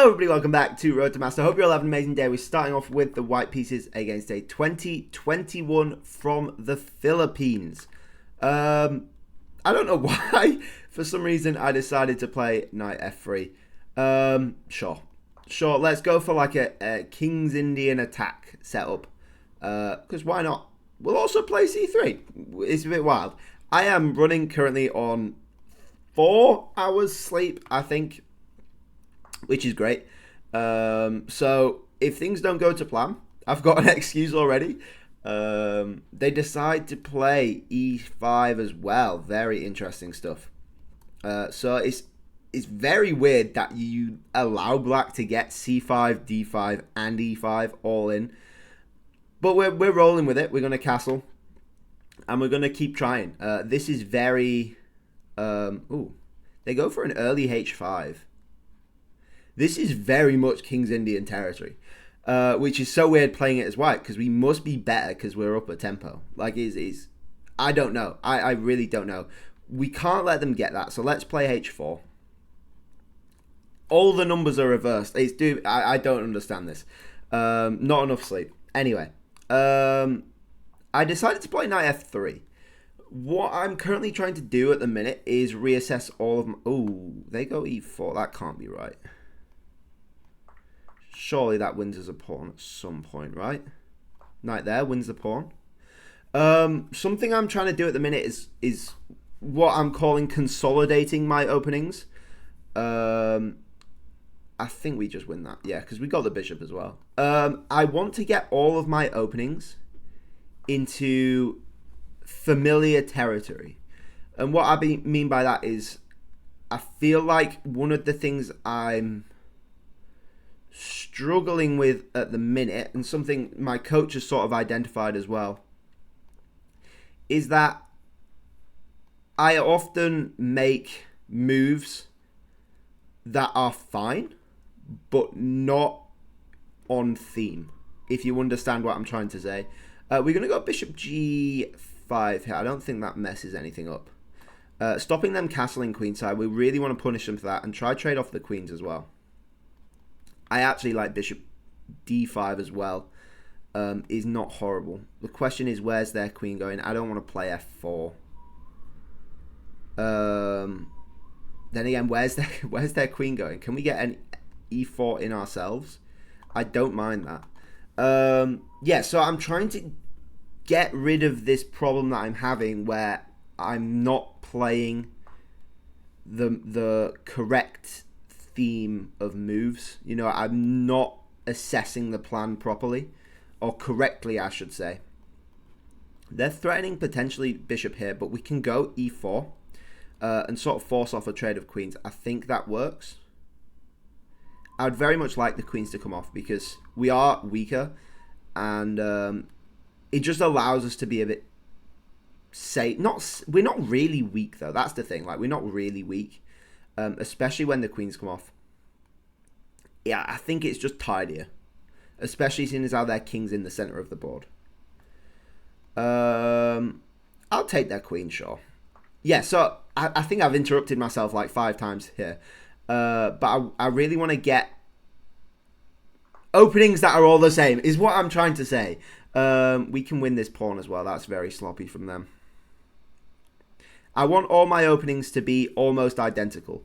Hello everybody, welcome back to Road to Master. Hope you're all having an amazing day. We're starting off with the white pieces against a 2021 from the Philippines. I don't know why. For some reason I decided to play knight f3. Sure, let's go for like a King's Indian attack setup. Because why not? We'll also play c3. It's a bit wild. I am running currently on 4 hours sleep, I think, which is great. So if things don't go to plan, I've got an excuse already. They decide to play e5 as well. Very interesting stuff. So it's very weird that you allow black to get c5, d5, and e5 all in. But we're rolling with it. We're going to castle. And we're going to keep trying. This is very... they go for an early h5. This is very much King's Indian territory. Which is so weird playing it as white, because we must be better because we're up a tempo. Like, I don't know. I really don't know. We can't let them get that, so let's play h4. All the numbers are reversed. I don't understand this. Not enough sleep. Anyway, I decided to play knight f3. What I'm currently trying to do at the minute is reassess all of my... Ooh, they go e4. That can't be right. Surely that wins as a pawn at some point, right? Knight there wins the pawn. Something I'm trying to do at the minute is what I'm calling consolidating my openings. I think we just win that. Yeah, because we got the bishop as well. I want to get all of my openings into familiar territory. And what I mean by that is I feel like one of the things I'm struggling with at the minute, and something my coach has sort of identified as well, is that I often make moves that are fine but not on theme, if you understand what I'm trying to say. We're going to go bishop g5 here. I don't think that messes anything up. Stopping them castling queenside, we really want to punish them for that and try trade off the queens as well. I actually like bishop d5 as well. Is not horrible. The question is, where's their queen going? I don't want to play f4. Then again, where's their queen going? Can we get an e4 in ourselves? I don't mind that. Yeah, so I'm trying to get rid of this problem that I'm having where I'm not playing the correct theme of moves. You know, I'm not assessing the plan properly, or correctly, I should say. They're threatening potentially bishop here, but we can go e4 and sort of force off a trade of queens. I think that works. I would very much like the queens to come off because we are weaker, and it just allows us to be a bit safe. We're not really weak though. That's the thing. Like, we're not really weak, especially when the queens come off. Yeah, I think it's just tidier, especially seeing as how their king's in the center of the board. I'll take their queen, sure. Yeah, so I think I've interrupted myself like 5 times here. But I really want to get openings that are all the same, is what I'm trying to say. We can win this pawn as well. That's very sloppy from them. I want all my openings to be almost identical.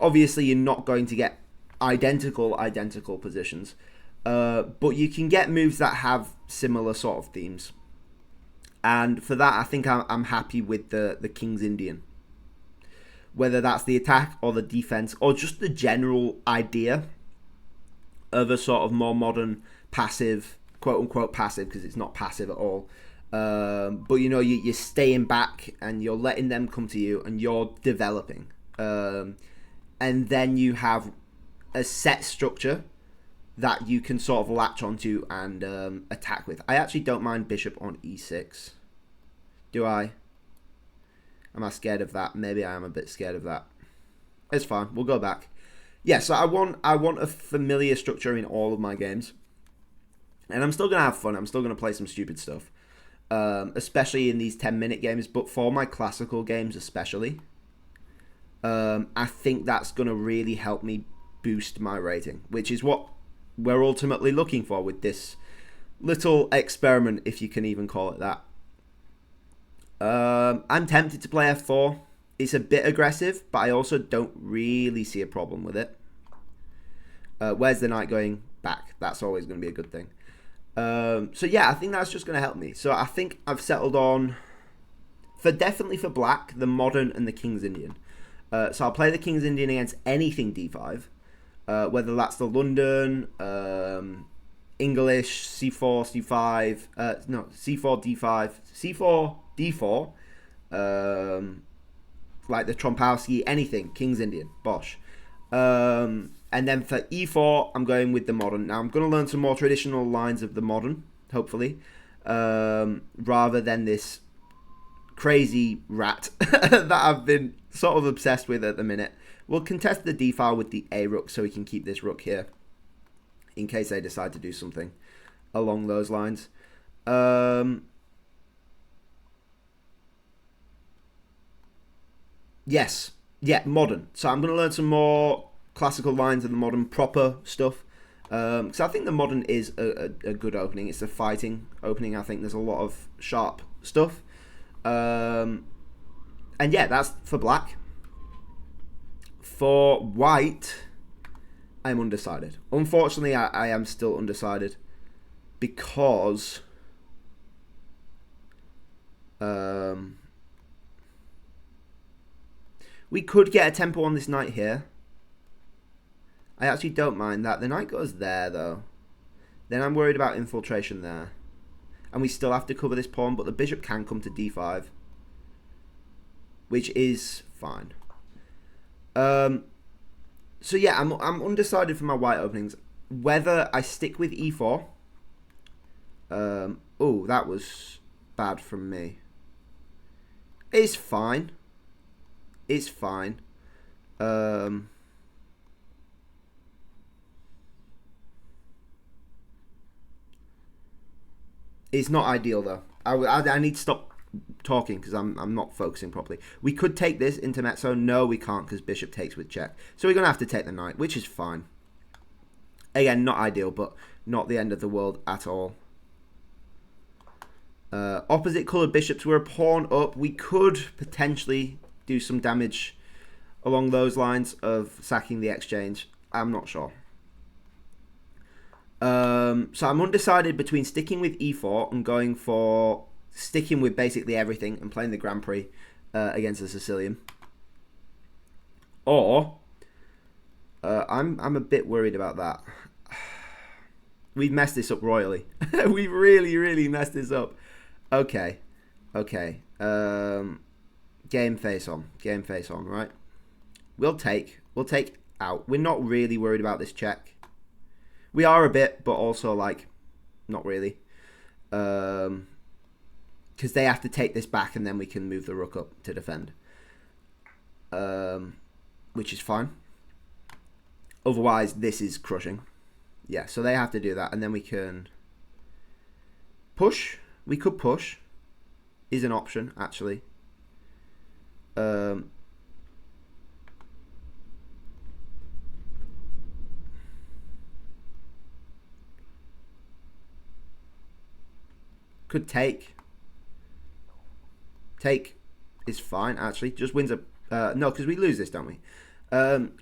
Obviously, you're not going to get identical positions. But you can get moves that have similar sort of themes. And for that, I think I'm happy with the King's Indian. Whether that's the attack or the defense or just the general idea of a sort of more modern passive, quote-unquote passive, because it's not passive at all. But, you know, you're staying back and you're letting them come to you and you're developing. And then you have a set structure that you can sort of latch onto and attack with. I actually don't mind bishop on e6. Do I? Am I scared of that? Maybe I am a bit scared of that. It's fine. We'll go back. Yeah, so I want a familiar structure in all of my games. And I'm still going to have fun. I'm still going to play some stupid stuff. Especially in these 10-minute games. But for my classical games especially, I think that's going to really help me boost my rating, which is what we're ultimately looking for with this little experiment, if you can even call it that. I'm tempted to play f4. It's a bit aggressive, but I also don't really see a problem with it. Where's the knight going? Back. That's always going to be a good thing. So yeah, I think that's just going to help me. So I think I've settled on, definitely for black, the modern and the King's Indian. So I'll play the King's Indian against anything d5, whether that's the London, English, c4, c5, no, c4, d5, c4, d4, like the Trompowsky, anything, King's Indian, bosh. And then for e4, I'm going with the modern. Now, I'm going to learn some more traditional lines of the modern, hopefully, rather than this crazy rat that I've been sort of obsessed with at the minute. We'll contest the d file with the a rook so we can keep this rook here in case they decide to do something along those lines. Yes, yeah, modern. So I'm going to learn some more classical lines of the modern proper stuff. Because I think the modern is a good opening. It's a fighting opening. I think there's a lot of sharp stuff. And yeah, that's for black. For white, I'm undecided. Unfortunately, I am still undecided because we could get a tempo on this knight here. I actually don't mind that. The knight goes there, though. Then I'm worried about infiltration there. And we still have to cover this pawn, but the bishop can come to d5, which is fine. So yeah, I'm undecided for my white openings. Whether I stick with e4. Oh, that was bad from me. It's fine. It's fine. It's not ideal though. I need to stop talking because I'm not focusing properly. We could take this intermezzo. No, we can't because bishop takes with check. So we're going to have to take the knight, which is fine. Again, not ideal, but not the end of the world at all. Opposite coloured bishops were a pawn up. We could potentially do some damage along those lines of sacking the exchange. I'm not sure. So I'm undecided between sticking with e4 and going for sticking with basically everything and playing the Grand Prix against the Sicilian. Or I'm a bit worried about that. We've messed this up royally. We've really messed this up. Okay. Game face on, right? We'll take out. We're not really worried about this check. We are a bit, but also like not really. Because they have to take this back and then we can move the rook up to defend. Which is fine. Otherwise, this is crushing. Yeah, so they have to do that and then we can push. We could push. Is an option, actually. Could take. Take is fine, actually. Just wins a... no, because we lose this, don't we?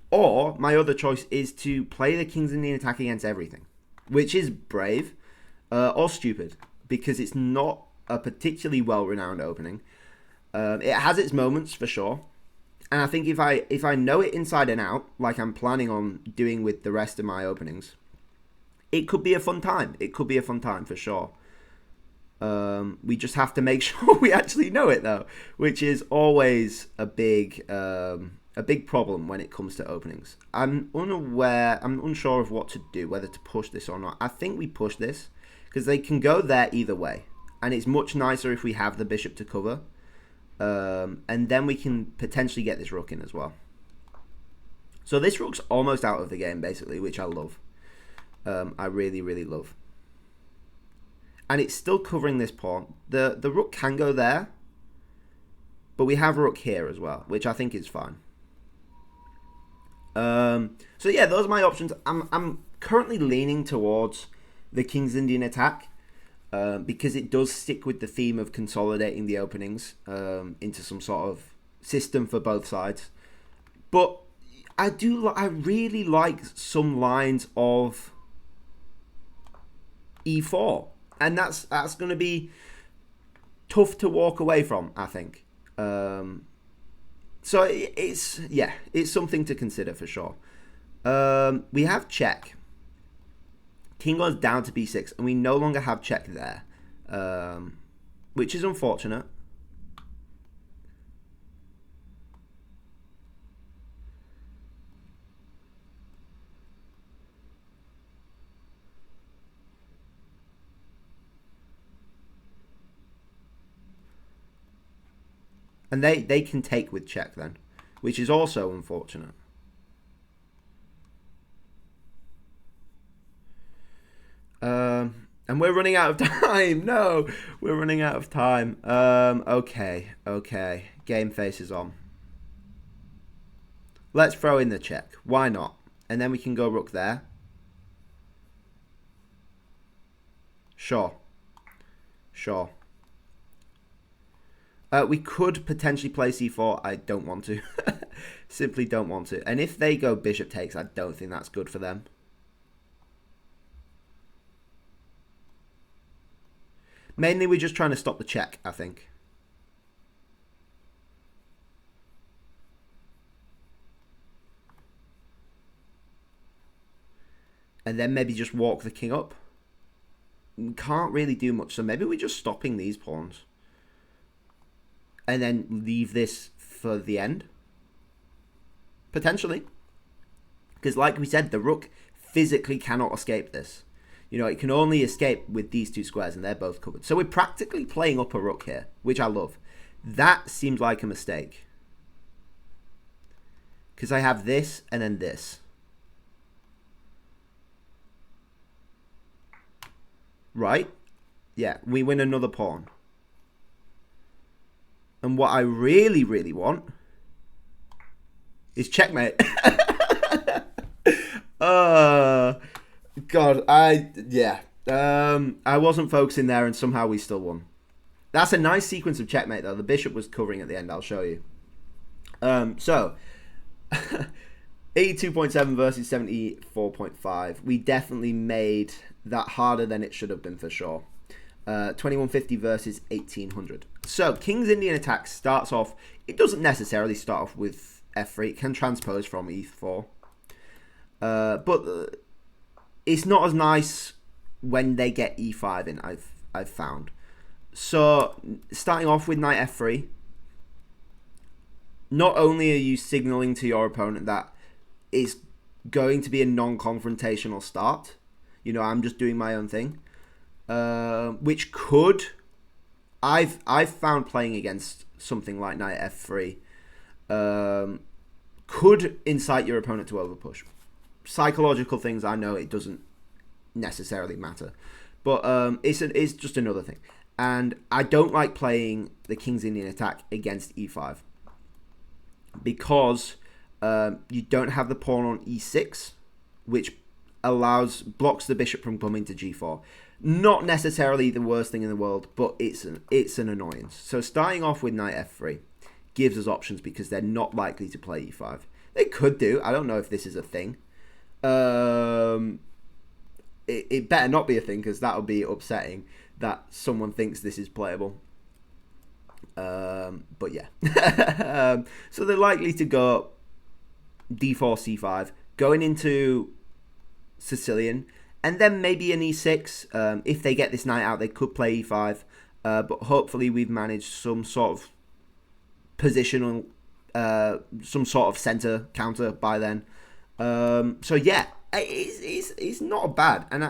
Or, my other choice is to play the King's Indian attack against everything. Which is brave. Or stupid. Because it's not a particularly well-renowned opening. It has its moments, for sure. And I think if I know it inside and out, like I'm planning on doing with the rest of my openings, it could be a fun time. It could be a fun time, for sure. We just have to make sure we actually know it though, which is always a big problem when it comes to openings. I'm unsure of what to do, whether to push this or not. I think we push this because they can go there either way, and it's much nicer if we have the bishop to cover, and then we can potentially get this rook in as well. So this rook's almost out of the game basically, which I love. I really love. And it's still covering this pawn. The rook can go there, but we have a rook here as well, which I think is fine. So yeah, those are my options. I'm currently leaning towards the King's Indian attack because it does stick with the theme of consolidating the openings into some sort of system for both sides. But I really like some lines of e4, and that's going to be tough to walk away from, I think. So it's something to consider for sure. We have check. King goes down to b6, and we no longer have check there, which is unfortunate. And they can take with check then, which is also unfortunate. And we're running out of time. No, we're running out of time. Okay. Game face is on. Let's throw in the check. Why not? And then we can go rook there. Sure. We could potentially play c4. I don't want to. Simply don't want to. And if they go bishop takes, I don't think that's good for them. Mainly, we're just trying to stop the check, I think. And then maybe just walk the king up. We can't really do much, so maybe we're just stopping these pawns. And then leave this for the end. Potentially. Because like we said, the rook physically cannot escape this. You know, it can only escape with these two squares, and they're both covered. So we're practically playing up a rook here, which I love. That seems like a mistake. Because I have this and then this. Right? Yeah, we win another pawn. And what I really, really want is checkmate. God, I wasn't focusing there, and somehow we still won. That's a nice sequence of checkmate, though. The bishop was covering at the end. I'll show you. So 82.7 versus 74.5. We definitely made that harder than it should have been for sure. 2150 versus 1800. So King's Indian attack starts off. It doesn't necessarily start off with f3. It can transpose from e4. But it's not as nice when they get e5 in, I've found. So starting off with knight f3, not only are you signaling to your opponent that it's going to be a non-confrontational start, you know, I'm just doing my own thing, which could, I've found playing against something like knight f3 could incite your opponent to overpush. Psychological things, I know it doesn't necessarily matter, but it's just another thing. And I don't like playing the King's Indian attack against e5 because you don't have the pawn on e6, which blocks the bishop from coming to g4. Not necessarily the worst thing in the world, but it's an annoyance. So starting off with knight f3 gives us options because they're not likely to play e5. They could do. I don't know if this is a thing. It better not be a thing, because that would be upsetting that someone thinks this is playable. But yeah. So they're likely to go d4, c5, going into Sicilian, and then maybe an e6. If they get this knight out, they could play e5. But hopefully we've managed some sort of positional, some sort of center counter by then. So yeah, it's not bad, and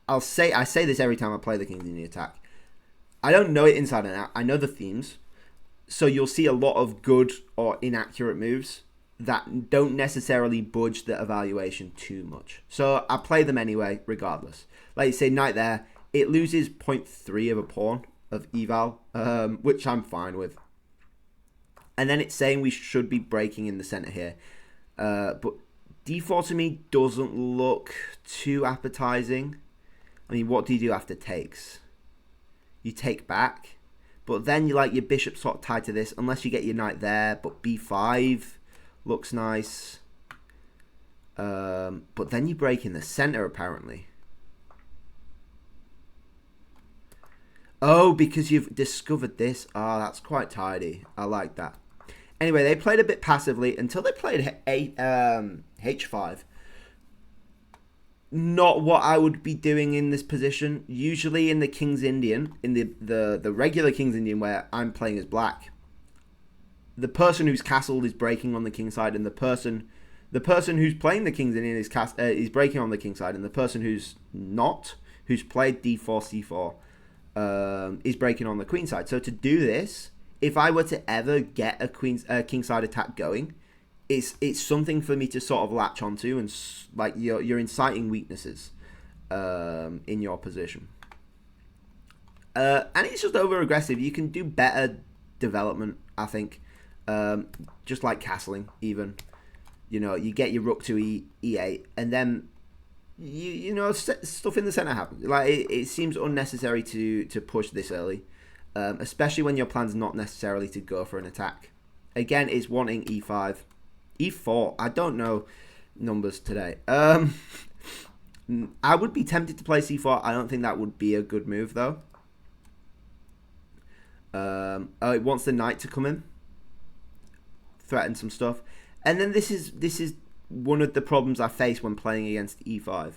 I say this every time I play the King's Indian attack. I don't know it inside and out. I know the themes, so you'll see a lot of good or inaccurate moves that don't necessarily budge the evaluation too much. So I play them anyway, regardless. Like you say, knight there, it loses 0.3 of a pawn of eval, which I'm fine with. And then it's saying we should be breaking in the center here. But d4 to me doesn't look too appetizing. I mean, what do you do after takes? You take back, but then you like your bishop sort of tied to this, unless you get your knight there. But b5 looks nice. But then you break in the center apparently. Oh, because you've discovered this. Ah, that's quite tidy. I like that. Anyway, they played a bit passively until they played h5. Not what I would be doing in this position. Usually in the King's Indian, in the regular King's Indian where I'm playing as black, the person who's castled is breaking on the king side, and the person who's playing the King's Indian is breaking on the king side, and the person who's not, who's played d4 c4, is breaking on the queen side. So to do this, if I were to ever get a king side attack going, it's something for me to sort of latch onto, and like you're inciting weaknesses in your position. And it's just over aggressive. You can do better development, I think. Just like castling, even. You know, you get your rook to e8, and then you know stuff in the center happens. Like it seems unnecessary to push this early, especially when your plan's not necessarily to go for an attack. Again, it's wanting e5, e4. I don't know numbers today. I would be tempted to play c4. I don't think that would be a good move though. Oh, it wants the knight to come in, threaten some stuff. And then this is one of the problems I face when playing against e5,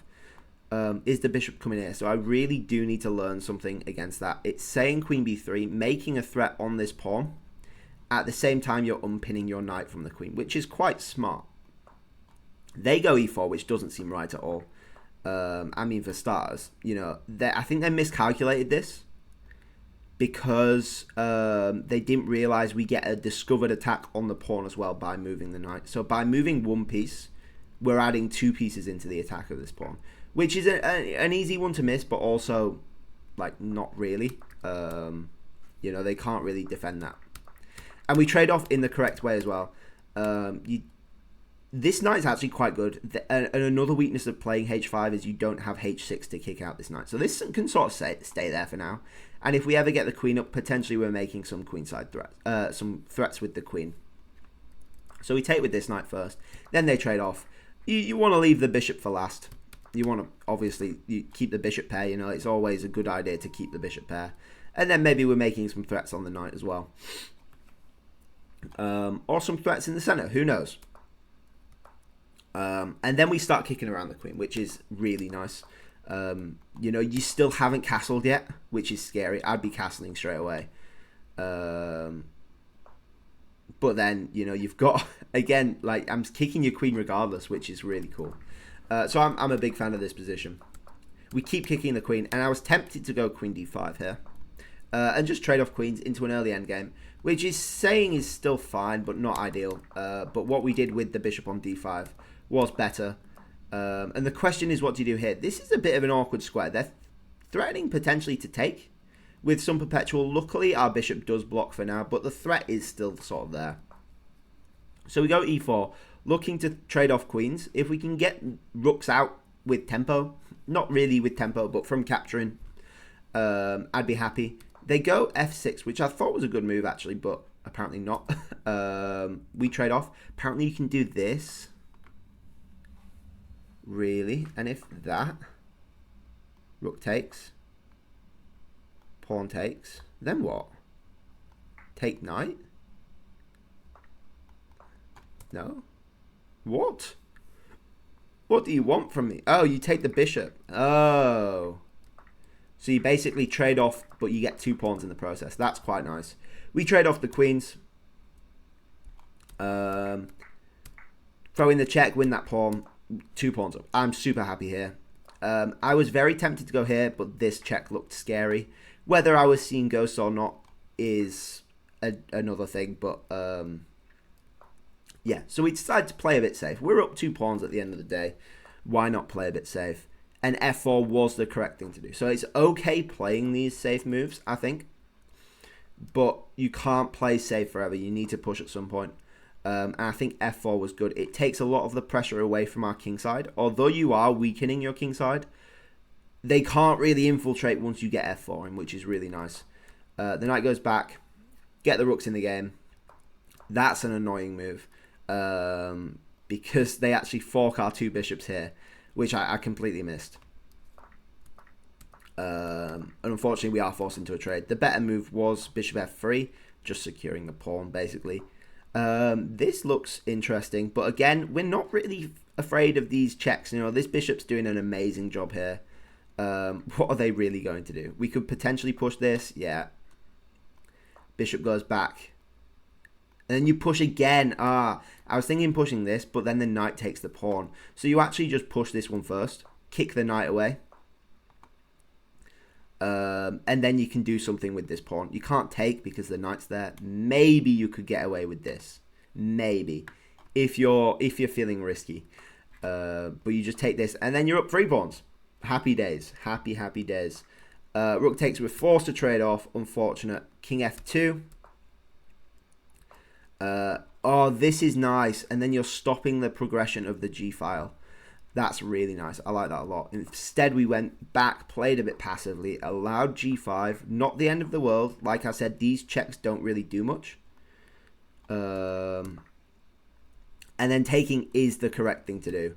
is the bishop coming here. So I really do need to learn something against that. It's saying queen b3, making a threat on this pawn. At the same time, you're unpinning your knight from the queen, which is quite smart. They go e4, which doesn't seem right at all. I mean, for starters, you know, I think they miscalculated this, because they didn't realize we get a discovered attack on the pawn as well by moving the knight. So by moving one piece, we're adding two pieces into the attack of this pawn, which is an easy one to miss, but also like not really. You know, they can't really defend that. And we trade off in the correct way as well. This knight's actually quite good. And another weakness of playing h5 is you don't have h6 to kick out this knight. So this can sort of stay there for now. And if we ever get the queen up, potentially we're making some queenside threats, some threats with the queen. So we take with this knight first. Then they trade off. You want to leave the bishop for last. You want to, obviously, you keep the bishop pair. You know, it's always a good idea to keep the bishop pair. And then maybe we're making some threats on the knight as well. Or some threats in the center. Who knows? And then we start kicking around the queen, which is really nice. You know, you still haven't castled yet, which is scary. I'd be castling straight away. But then, you know, you've got, again, like, I'm kicking your queen regardless, which is really cool. So I'm a big fan of this position. We keep kicking the queen, and I was tempted to go queen d5 here. And just trade off queens into an early endgame, which is saying is still fine, but not ideal. But what we did with the bishop on d5 was better. And the question is, what do you do here? This is a bit of an awkward square. They're threatening potentially to take with some perpetual. Luckily, our bishop does block for now, but the threat is still sort of there. So we go e4, looking to trade off queens. If we can get rooks out with tempo, not really with tempo, but from capturing, I'd be happy. They go f6, which I thought was a good move, actually, but apparently not. We trade off. Apparently you can do this. Really? And if that, rook takes, pawn takes, then what? Take knight? No? What? What do you want from me? Oh, you take the bishop. Oh. So you basically trade off, but you get 2 pawns in the process. That's quite nice. We trade off the queens. Throw in the check, win that pawn. 2 pawns up. I'm super happy here. I was very tempted to go here, but this check looked scary. Whether I was seeing ghosts or not is another thing, but yeah. So we decided to play a bit safe. We're up 2 pawns at the end of the day. Why not play a bit safe? And f4 was the correct thing to do. So it's okay playing these safe moves, I think. But you can't play safe forever. You need to push at some point. And I think f4 was good. It takes a lot of the pressure away from our king side. Although you are weakening your king side, they can't really infiltrate once you get f4 in, which is really nice. The knight goes back. Get the rooks in the game. That's an annoying move. Because they actually fork our 2 bishops here, which I completely missed. And unfortunately, we are forced into a trade. The better move was bishop f3, just securing the pawn, basically. This looks interesting, but again, we're not really afraid of these checks. You know, this bishop's doing an amazing job here. What are they really going to do? We could potentially push this. Yeah. Bishop goes back. And then you push again. I was thinking pushing this, but then the knight takes the pawn. So you actually just push this one first. Kick the knight away. And then you can do something with this pawn. You can't take because the knight's there. Maybe you could get away with this. Maybe. If you're feeling risky. But you just take this. And then you're up 3 pawns. Happy days. Happy days. Rook takes. We're forced to trade off. Unfortunate. King f2. Oh, this is nice. And then you're stopping the progression of the g file. That's really nice. I like that a lot. Instead, we went back, played a bit passively, allowed g5. Not the end of the world. Like I said, these checks don't really do much. And then taking is the correct thing to do.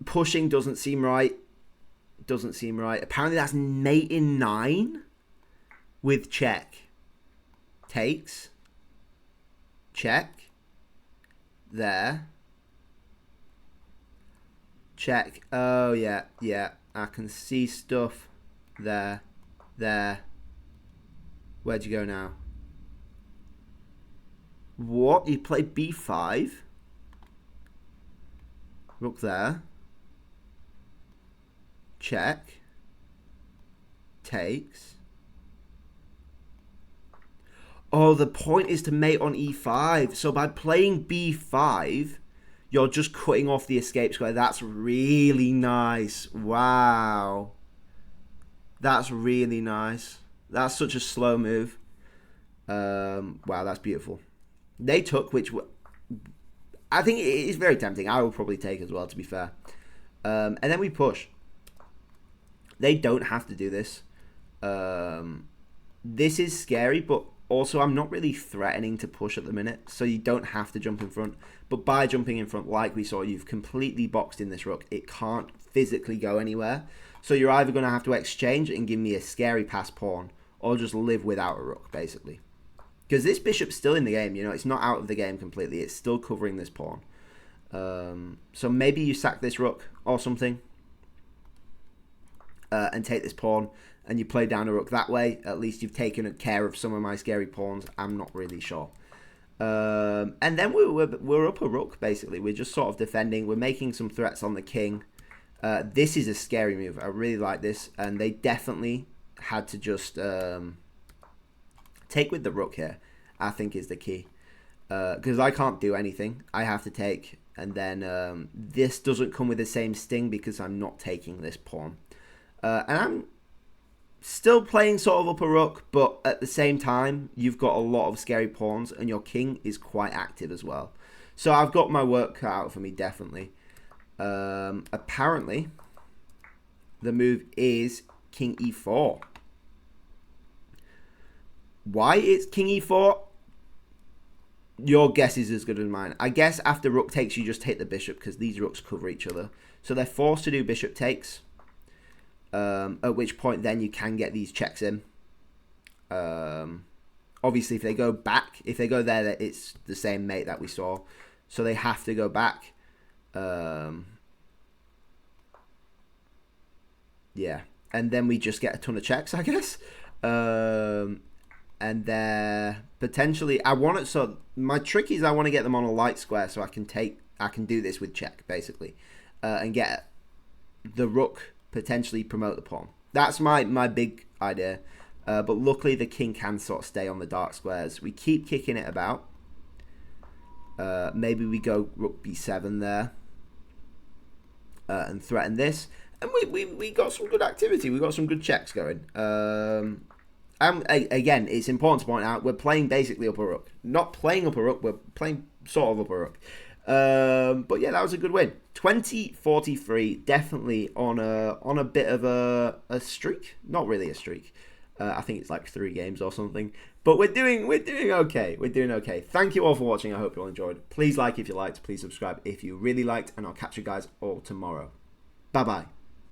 Pushing doesn't seem right. Doesn't seem right. Apparently, that's mate in 9 with check. Takes. Check. There. Check. Oh, yeah. I can see stuff. There. Where'd you go now? What? You play b5? Rook there. Check. Takes. Oh, the point is to mate on e5. So by playing b5... you're just cutting off the escape square. That's really nice. Wow. That's really nice. That's such a slow move. Wow, that's beautiful. They took, which I think it is very tempting. I will probably take as well, to be fair. And then we push. They don't have to do this. This is scary, but also I'm not really threatening to push at the minute, so you don't have to jump in front. But by jumping in front, like we saw, you've completely boxed in this rook. It can't physically go anywhere. So you're either going to have to exchange and give me a scary pass pawn, or just live without a rook, basically. Because this bishop's still in the game, you know, it's not out of the game completely. It's still covering this pawn. So maybe you sack this rook or something. And take this pawn, and you play down a rook that way. At least you've taken care of some of my scary pawns. I'm not really sure. And then we're up a rook, basically. We're just sort of defending. We're making some threats on the king. This is a scary move. I really like this. And they definitely had to just take with the rook here, I think is the key. Because I can't do anything. I have to take. And then this doesn't come with the same sting because I'm not taking this pawn. And I'm still playing sort of up a rook, but at the same time, you've got a lot of scary pawns, and your king is quite active as well. So I've got my work cut out for me, definitely. Apparently, the move is king e4. Why it's king e4? Your guess is as good as mine. I guess after rook takes, you just take the bishop, because these rooks cover each other. So they're forced to do bishop takes. At which point then you can get these checks in. Obviously, if they go back, if they go there, it's the same mate that we saw. So they have to go back. Yeah. And then we just get a ton of checks, I guess. And they're potentially... So my trick is I want to get them on a light square so I can do this with check, basically. And get the rook... potentially promote the pawn. That's my big idea. But luckily the king can sort of stay on the dark squares. We keep kicking it about. Maybe we go rook b7 there. And threaten this. And we got some good activity. We got some good checks going. again, it's important to point out we're playing basically upper rook. Not playing upper rook, we're playing sort of upper rook. But yeah, that was a good win. 20-43, definitely on a bit of a streak. Not really a streak. I think it's like 3 games or something. But we're doing okay. We're doing okay. Thank you all for watching. I hope you all enjoyed. Please like if you liked. Please subscribe if you really liked. And I'll catch you guys all tomorrow. Bye-bye.